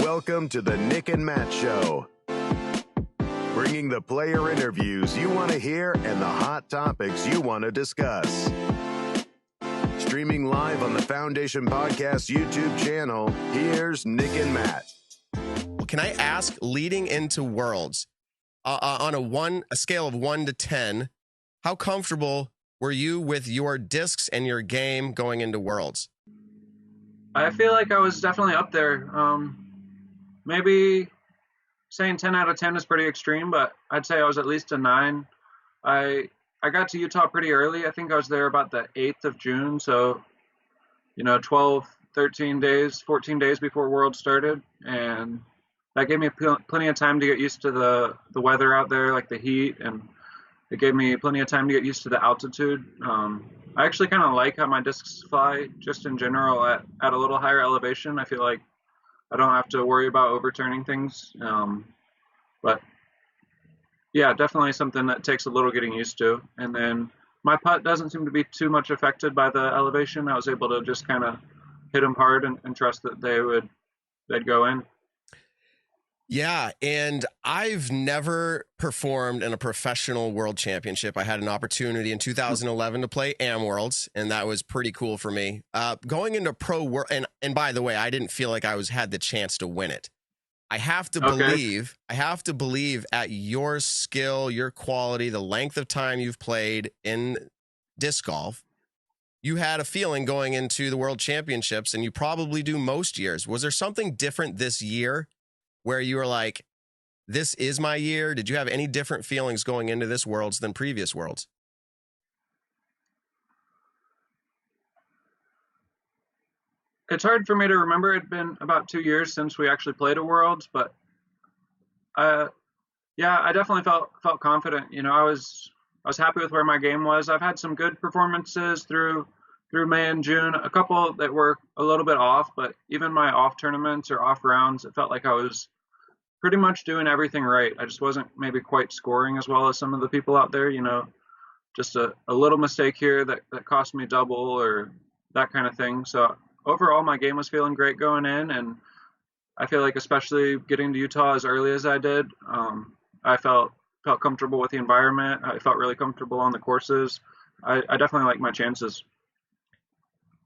Welcome to the Nick and Matt Show. Bringing the player interviews you want to hear and the hot topics you want to discuss. Streaming live on the Foundation Podcast YouTube channel, here's Nick and Matt. Can I ask, leading into Worlds, on a scale of 1 to 10, how comfortable were you with your discs and your game going into Worlds? I feel like I was definitely up there. Maybe saying 10 out of 10 is pretty extreme, but I'd say I was at least a 9. I got to Utah pretty early. I think I was there about the 8th of June, so 12, 13 days, 14 days before Worlds started, and that gave me plenty of time to get used to the weather out there, like the heat, and it gave me plenty of time to get used to the altitude. I actually kind of like how my discs fly, just in general, at a little higher elevation. I feel like I don't have to worry about overturning things. But yeah, definitely something that takes a little getting used to. And then my putt doesn't seem to be too much affected by the elevation. I was able to just kind of hit them hard and trust that they'd go in. Yeah, and I've never performed in a professional world championship. I had an opportunity in 2011 to play Am Worlds, and that was pretty cool for me. Going into pro world, and by the way, I didn't feel like I had the chance to win it. I have to believe at your skill, your quality, the length of time you've played in disc golf, you had a feeling going into the world championships, and you probably do most years. Was there something different this year where you were like, this is my year? Did you have any different feelings going into this Worlds than previous Worlds? It's hard for me to remember. It'd been about 2 years since we actually played a Worlds, but I definitely felt confident. I was happy with where my game was. I've had some good performances through May and June, a couple that were a little bit off, but even my off tournaments or off rounds, it felt like I was pretty much doing everything right. I just wasn't maybe quite scoring as well as some of the people out there, just a little mistake here that cost me double or that kind of thing. So overall, my game was feeling great going in, and I feel like especially getting to Utah as early as I did, I felt comfortable with the environment. I felt really comfortable on the courses. I definitely like my chances.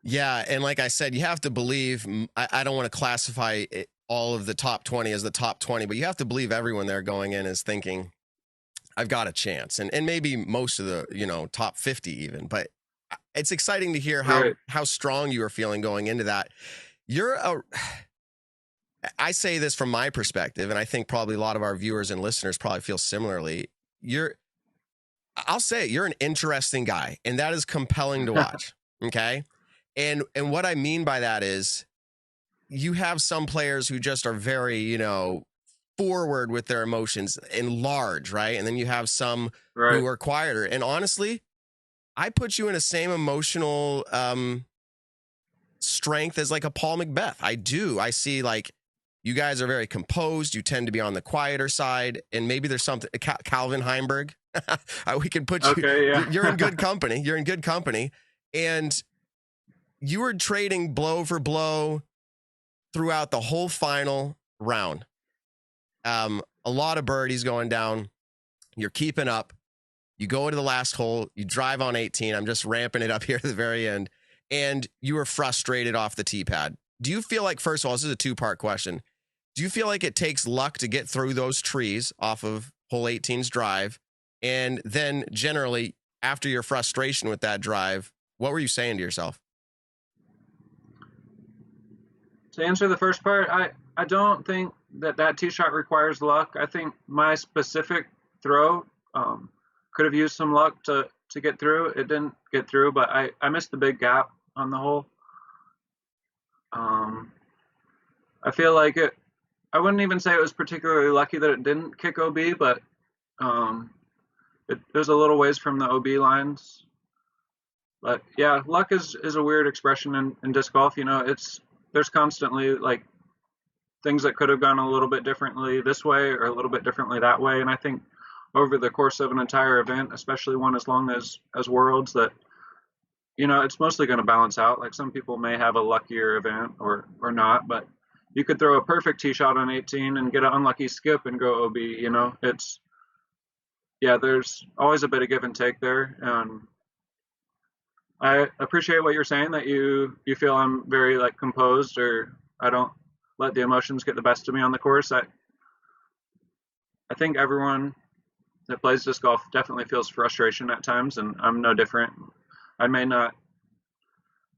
Yeah, and like I said, you have to believe, I don't want to classify all of the top 20 as the top 20, but you have to believe everyone there going in is thinking, I've got a chance. And maybe most of the, top 50 even, but it's exciting to hear how strong you are feeling going into that. I say this from my perspective, and I think probably a lot of our viewers and listeners probably feel similarly. I'll say it, you're an interesting guy, and that is compelling to watch. Okay. And what I mean by that is you have some players who just are very, forward with their emotions and large, right? And then you have some who are quieter. And honestly, I put you in the same emotional strength as like a Paul Macbeth. I do. I see like you guys are very composed. You tend to be on the quieter side. And maybe there's something, Calvin Heimberg. We can put you, okay, yeah. You're in good company. You're in good company. And you were trading blow for blow throughout the whole final round. A lot of birdies going down. You're keeping up. You go into the last hole. You drive on 18. I'm just ramping it up here at the very end. And you were frustrated off the tee pad. Do you feel like, first of all, this is a two-part question. Do you feel like it takes luck to get through those trees off of hole 18's drive? And then generally, after your frustration with that drive, what were you saying to yourself? To answer the first part, I don't think that tee shot requires luck. I think my specific throw could have used some luck to get through. It didn't get through, but I missed the big gap on the hole. I feel like I wouldn't even say it was particularly lucky that it didn't kick OB, but it was a little ways from the OB lines. But yeah, luck is a weird expression in disc golf. There's constantly like things that could have gone a little bit differently this way or a little bit differently that way. And I think over the course of an entire event, especially one as long as Worlds, that it's mostly going to balance out. Like some people may have a luckier event or not, but you could throw a perfect tee shot on 18 and get an unlucky skip and go OB. You know, there's always a bit of give and take there. I appreciate what you're saying, that you feel I'm very like composed, or I don't let the emotions get the best of me on the course. I think everyone that plays disc golf definitely feels frustration at times, and I'm no different. I may not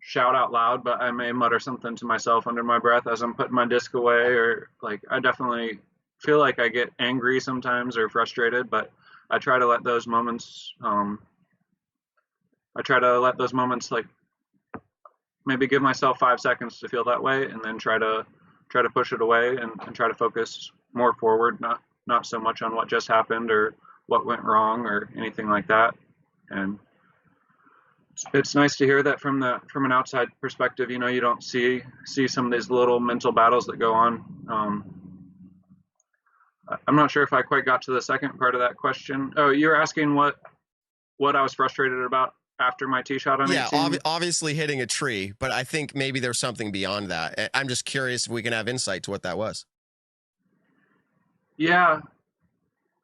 shout out loud, but I may mutter something to myself under my breath as I'm putting my disc away, or like I definitely feel like I get angry sometimes or frustrated, but I try to let those moments like maybe give myself 5 seconds to feel that way, and then try to push it away and try to focus more forward, not so much on what just happened or what went wrong or anything like that. And it's nice to hear that from an outside perspective. You know, you don't see some of these little mental battles that go on. I'm not sure if I quite got to the second part of that question. Oh, you're asking what I was frustrated about after my tee shot on 18? Yeah, obviously hitting a tree, but I think maybe there's something beyond that. I'm just curious if we can have insight to what that was. Yeah,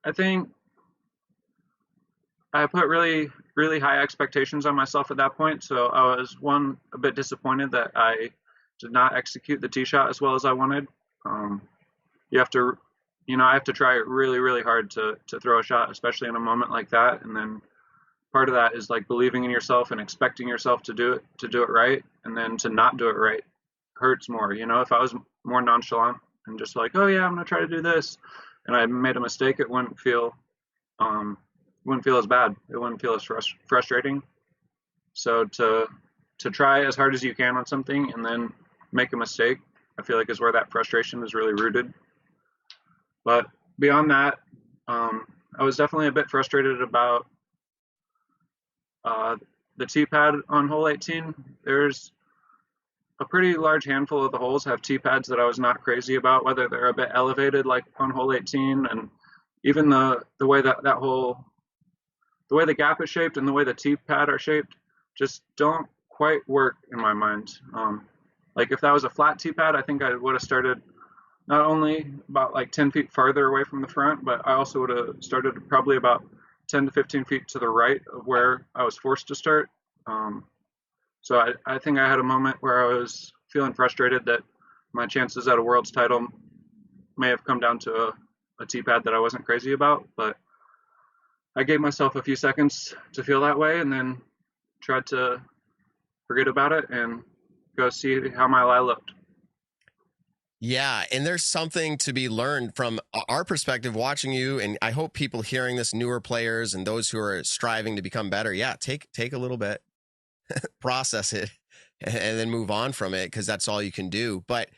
I think I put really, really high expectations on myself at that point. So I was a bit disappointed that I did not execute the tee shot as well as I wanted. I have to try really, really hard to throw a shot, especially in a moment like that. And then part of that is like believing in yourself and expecting yourself to do it right. And then to not do it right hurts more. You know, if I was more nonchalant and just like, oh yeah, I'm going to try to do this, and I made a mistake, it wouldn't feel as bad. It wouldn't feel as frustrating. So to try as hard as you can on something and then make a mistake, I feel like is where that frustration is really rooted. But beyond that, I was definitely a bit frustrated about the tee pad on hole 18. There's a pretty large handful of the holes have tee pads that I was not crazy about, whether they're a bit elevated like on hole 18, and even the way that hole, the way the gap is shaped and the way the tee pad are shaped just don't quite work in my mind. Like if that was a flat tee pad, I think I would have started not only about like 10 feet farther away from the front, but I also would have started probably about 10 to 15 feet to the right of where I was forced to start. So I think I had a moment where I was feeling frustrated that my chances at a world's title may have come down to a tee pad that I wasn't crazy about, but I gave myself a few seconds to feel that way and then tried to forget about it and go see how my lie looked. Yeah, and there's something to be learned from our perspective watching you, and I hope people hearing this, newer players and those who are striving to become better, take a little bit, process it, and then move on from it, because that's all you can do. But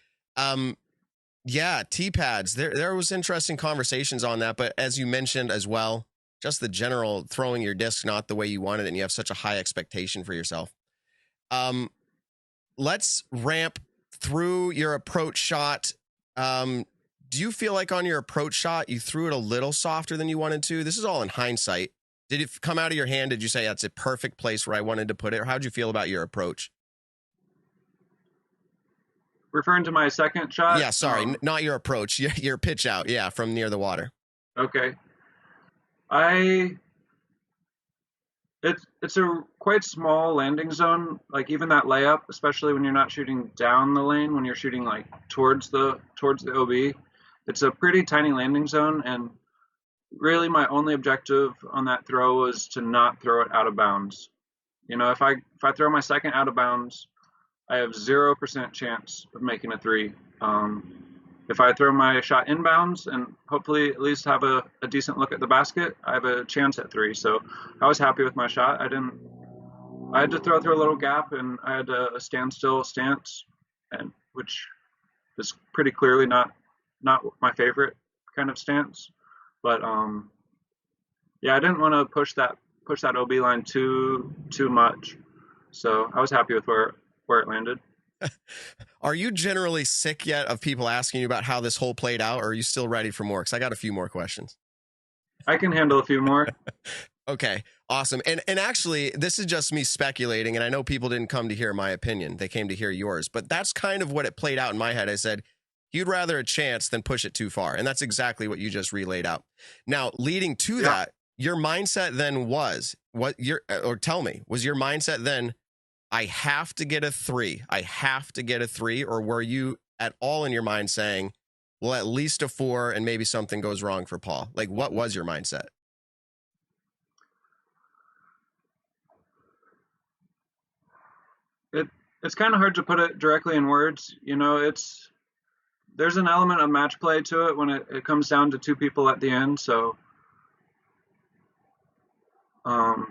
tee pads, there was interesting conversations on that, but as you mentioned as well, just the general throwing your disc not the way you wanted it, and you have such a high expectation for yourself. Let's ramp through your approach shot. Do you feel like on your approach shot you threw it a little softer than you wanted to? This is all in hindsight. Did it come out of your hand? Did you say that's a perfect place where I wanted to put it? Or how'd you feel about your approach? Referring to my second shot? Yeah, sorry, not your approach, your pitch out, from near the water. Okay. It's a quite small landing zone. Like even that layup, especially when you're not shooting down the lane, when you're shooting like towards the OB, it's a pretty tiny landing zone. And really my only objective on that throw was to not throw it out of bounds. You know, if I throw my second out of bounds, I have 0% chance of making a three. If I throw my shot inbounds and hopefully at least have a decent look at the basket, I have a chance at three. So I was happy with my shot. I had to throw through a little gap, and I had a standstill stance, and which is pretty clearly not my favorite kind of stance. But I didn't want to push that OB line too much. So I was happy with where it landed. Are you generally sick yet of people asking you about how this hole played out, or are you still ready for more? Because I got a few more questions. I can handle a few more. Okay, awesome. And actually, this is just me speculating, and I know people didn't come to hear my opinion. They came to hear yours. But that's kind of what it played out in my head. I said, He'd rather a chance than push it too far. And that's exactly what you just relayed out. Now, leading to that, your mindset then was tell me, was your mindset then, I have to get a 3. I have to get a 3. Or were you at all in your mind saying, well, at least a 4 and maybe something goes wrong for Paul? Like, what was your mindset? It's kind of hard to put it directly in words. There's an element of match play to it when it comes down to 2 people at the end. So, so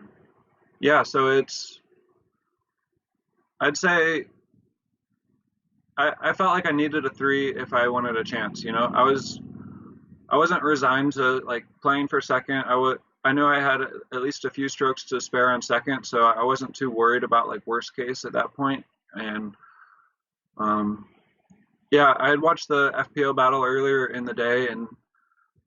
I'd say I felt like I needed a 3 if I wanted a chance. I wasn't resigned to like playing for second. I knew I had at least a few strokes to spare on second, so I wasn't too worried about like worst case at that point. And I had watched the FPO battle earlier in the day, and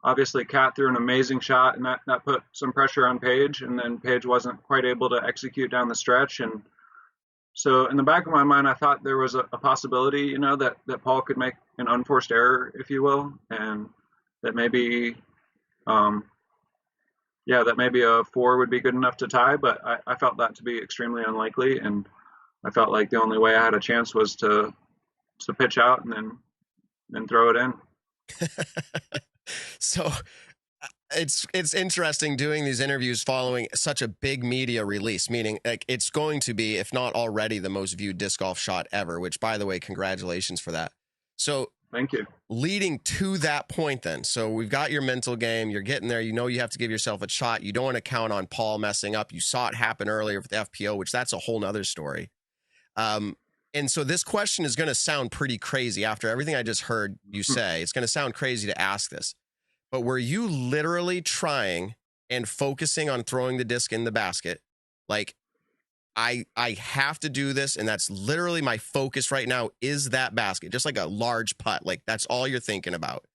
obviously Kat threw an amazing shot, and that put some pressure on Paige, and then Paige wasn't quite able to execute down the stretch. And so in the back of my mind, I thought there was a possibility, that Paul could make an unforced error, if you will, and that maybe a 4 would be good enough to tie, but I felt that to be extremely unlikely, and I felt like the only way I had a chance was to pitch out and then throw it in. So it's interesting doing these interviews following such a big media release, meaning like it's going to be, if not already, the most viewed disc golf shot ever, which, by the way, congratulations for that. So thank you. Leading to that point then, so we've got your mental game, you're getting there, you have to give yourself a shot. You don't want to count on Paul messing up. You saw it happen earlier with the FPO, which that's a whole nother story. And so this question is going to sound pretty crazy after everything I just heard you say. It's going to sound crazy to ask this, but were you literally trying and focusing on throwing the disc in the basket? Like, I have to do this, and that's literally my focus right now is that basket, just like a large putt. Like, that's all you're thinking about.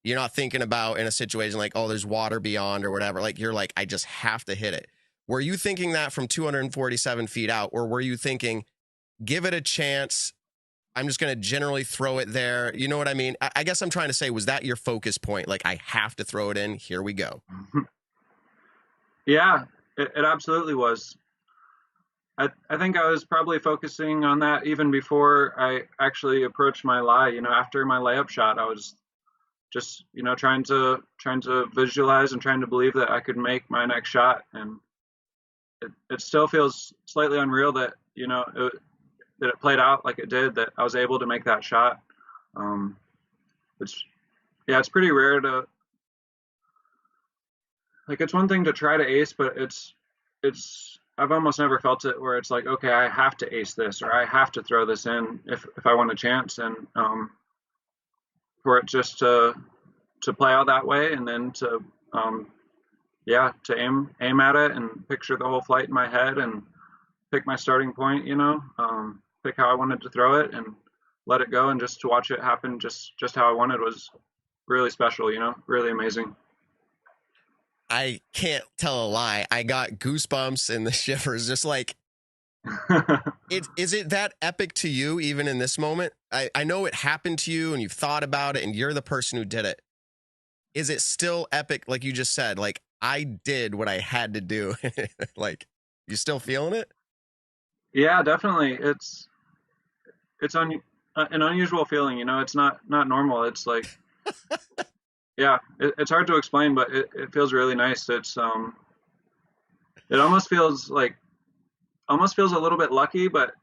You're not thinking about in a situation like, oh, there's water beyond or whatever. Like, you're like, I just have to hit it. Were you thinking that from 247 feet out, or were you thinking, give it a chance, I'm just going to generally throw it there? You know what I mean? I guess I'm trying to say, was that your focus point? Like, I have to throw it in. Here we go. Yeah, it absolutely was. I think I was probably focusing on that even before I actually approached my lie. After my layup shot, I was just, trying to visualize and trying to believe that I could make my next shot. And it still feels slightly unreal that, that it played out like it did, that I was able to make that shot. It's pretty rare to, like, it's one thing to try to ace, but I've almost never felt it where it's like, okay, I have to ace this, or I have to throw this in if I want a chance. And for it just to play out that way, and then to aim at it and picture the whole flight in my head and pick my starting point, pick how I wanted to throw it and let it go, and just to watch it happen just how I wanted was really special, really amazing. I can't tell a lie. I got goosebumps and the shivers, just like, is it that epic to you even in this moment? I know it happened to you and you've thought about it and you're the person who did it. Is it still epic? Like you just said, like, I did what I had to do. Like, you still feeling it? Yeah, definitely. It's an unusual feeling, it's not normal. It's like, yeah, it's hard to explain, but it feels really nice. It's it almost feels a little bit lucky, but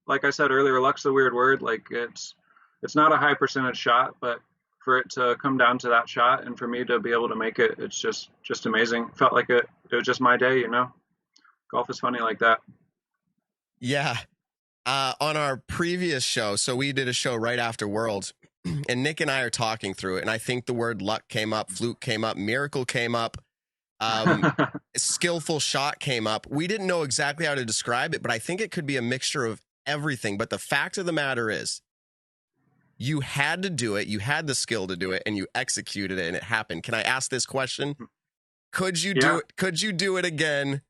like I said earlier, luck's a weird word. Like, it's not a high percentage shot, but for it to come down to that shot and for me to be able to make it, it's just amazing. Felt like it was just my day, Golf is funny like that. Yeah. On our previous show, so we did a show right after Worlds, and Nick and I are talking through it, and I think the word luck came up, fluke came up, miracle came up, skillful shot came up. We didn't know exactly how to describe it, but I think it could be a mixture of everything. But the fact of the matter is, you had to do it, you had the skill to do it, and you executed it, and it happened. Can I ask this question? Could you do it? Could you do it again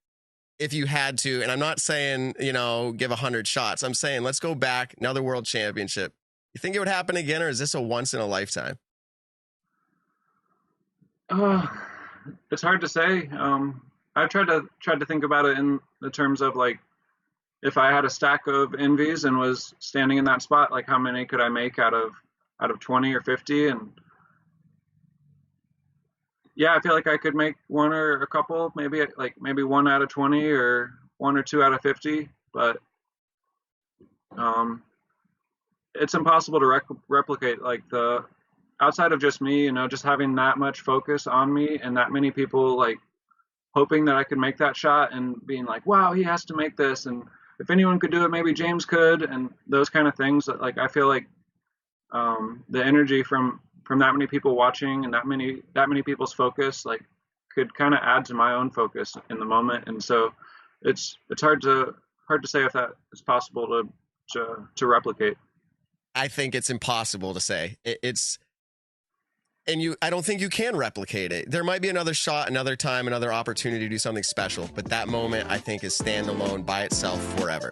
if you had to? And I'm not saying, give 100 shots. I'm saying, let's go back, another world championship. You think it would happen again, or is this a once in a lifetime? It's hard to say. I've tried to think about it in the terms of like, if I had a stack of envies and was standing in that spot, like how many could I make out of 20 or 50? And yeah, I feel like I could make one or a couple, maybe 1 out of 20 or 1 or 2 out of 50, but it's impossible to replicate, like, the outside of just me, just having that much focus on me and that many people like hoping that I could make that shot and being like, wow, he has to make this, and if anyone could do it, maybe James could, and those kind of things. Like, I feel like the energy from that many people watching and that many people's focus, like, could kind of add to my own focus in the moment. And so it's hard to say if that is possible to replicate. I think it's impossible to say. I don't think you can replicate it. There might be another shot, another time, another opportunity to do something special, but that moment, I think, is standalone by itself forever.